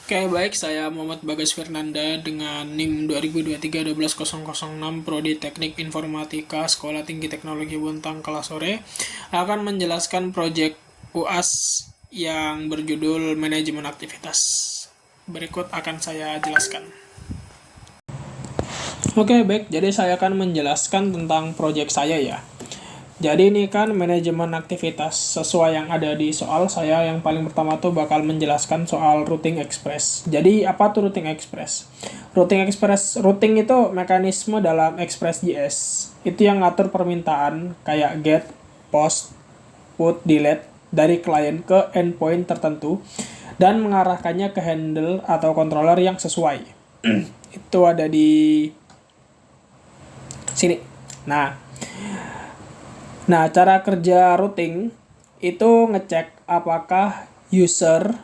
Oke, baik. Saya Muhammad Bagas Fernanda dengan NIM 2023-12006 Prodi Teknik Informatika Sekolah Tinggi Teknologi Bontang kelas sore akan menjelaskan proyek UAS yang berjudul Manajemen Aktivitas. Berikut akan saya jelaskan. Oke, baik. Jadi saya akan menjelaskan tentang proyek saya ya. Jadi ini kan manajemen aktivitas sesuai yang ada di soal saya. Yang paling pertama tuh bakal menjelaskan soal routing express. Jadi apa tuh routing express? Routing itu mekanisme dalam Express.js. Itu yang ngatur permintaan kayak get, post, put, delete dari klien ke endpoint tertentu dan mengarahkannya ke handle atau controller yang sesuai. Itu ada di sini. Nah, cara kerja routing itu ngecek apakah user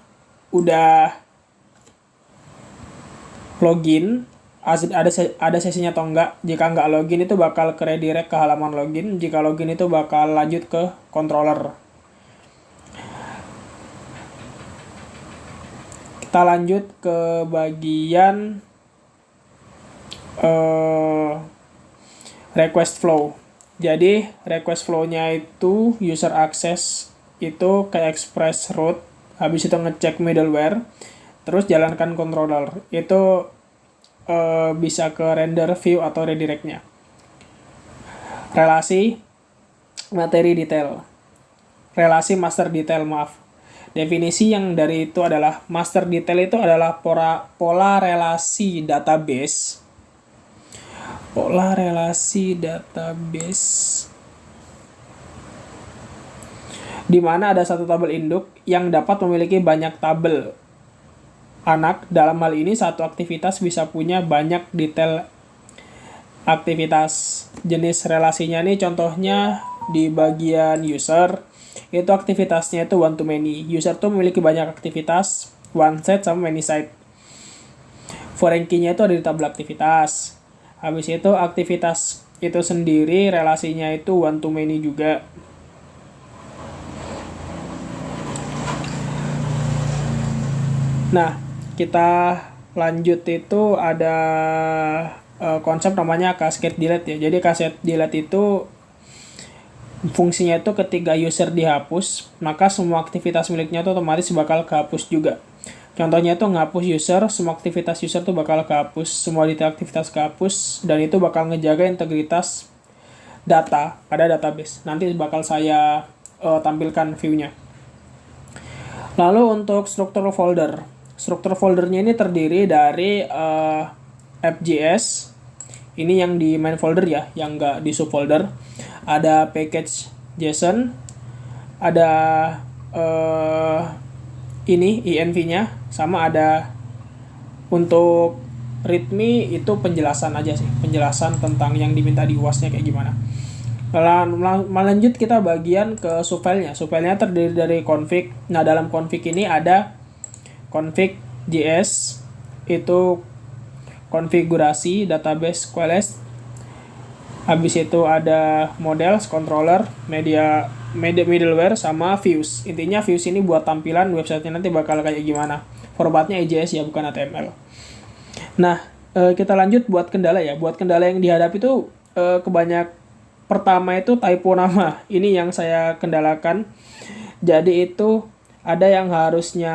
udah login, ada sesinya atau enggak. Jika enggak login itu bakal ke redirect ke halaman login. Jika login itu bakal lanjut ke controller. Kita lanjut ke bagian request flow. Jadi request flow-nya itu user access itu ke express route, habis itu ngecek middleware, terus jalankan controller. Itu bisa ke render, view, atau redirect-nya. Relasi materi detail. Relasi master detail, maaf. Definisi yang dari itu adalah master detail itu adalah pola relasi database. Pola relasi database di mana ada satu tabel induk yang dapat memiliki banyak tabel anak. Dalam hal ini satu aktivitas bisa punya banyak detail aktivitas. Jenis relasinya nih contohnya di bagian user itu aktivitasnya itu one to many. User tuh memiliki banyak aktivitas, one set sama many site. Foreign key-nya itu ada di tabel aktivitas. Habis itu aktivitas itu sendiri relasinya itu one to many juga. Nah, kita lanjut itu ada konsep namanya cascade delete ya. Jadi cascade delete itu fungsinya itu ketika user dihapus, maka semua aktivitas miliknya itu otomatis bakal kehapus juga. Contohnya itu ngapus user, semua aktivitas user tuh bakal kehapus, semua detail aktivitas kehapus, dan itu bakal ngejaga integritas data pada database. Nanti bakal saya tampilkan view-nya. Lalu untuk struktur folder. Struktur foldernya ini terdiri dari FJS, ini yang di main folder ya, yang nggak di subfolder. Ada package JSON, ada ini env-nya, sama ada untuk readme itu penjelasan aja sih, penjelasan tentang yang diminta di UAS-nya kayak gimana. Lanjut kita bagian ke subfile-nya. Subfile-nya terdiri dari config. Nah, dalam config ini ada config.js, itu konfigurasi database queries. Habis itu ada models, controller, middleware, sama views. Intinya views ini buat tampilan websitenya nanti bakal kayak gimana. Formatnya EJS ya, bukan HTML. Nah, kita lanjut buat kendala ya. Buat kendala yang dihadapi itu pertama itu typo nama. Ini yang saya kendalakan. Jadi itu ada yang harusnya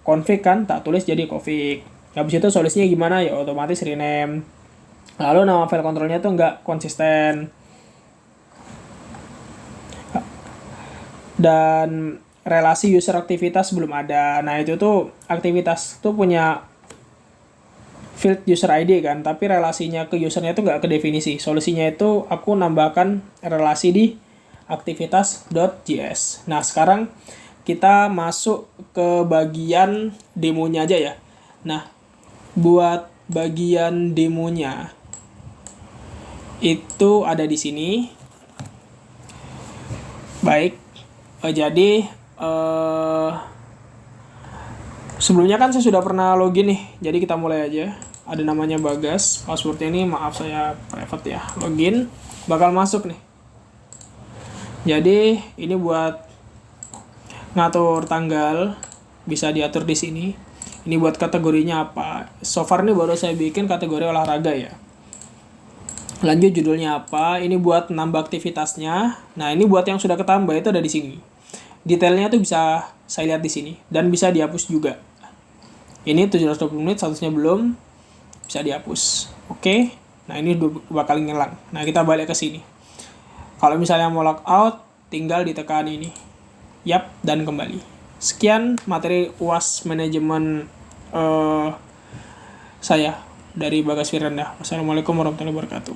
config kan, tak tulis jadi config. Habis itu solusinya gimana ya, otomatis rename. Lalu nama file controlnya tuh nggak konsisten. Dan relasi user aktivitas belum ada. Nah, itu tuh aktivitas tuh punya field user ID kan, tapi relasinya ke usernya tuh nggak ke definisi. Solusinya itu aku nambahkan relasi di aktivitas.js. Nah, sekarang kita masuk ke bagian demonya aja ya. Nah, buat bagian demonya itu ada di sini. Baik, jadi sebelumnya kan saya sudah pernah login nih. Jadi kita mulai aja. Ada namanya Bagas. Passwordnya ini maaf saya private ya. Login, bakal masuk nih. Jadi ini buat ngatur tanggal bisa diatur di sini. Ini buat kategorinya apa? So far ini baru saya bikin kategori olahraga ya. Lanjut judulnya apa? Ini buat nambah aktivitasnya. Nah, ini buat yang sudah ketambah itu ada di sini. Detailnya tuh bisa saya lihat di sini dan bisa dihapus juga. Ini 720 menit, statusnya belum, bisa dihapus. Oke. Nah, ini dua kali ngilang. Nah, kita balik ke sini. Kalau misalnya mau logout, tinggal ditekan ini. Yap, dan kembali. Sekian materi UAS manajemen saya dari Bagas Firanda. Wassalamualaikum warahmatullahi wabarakatuh.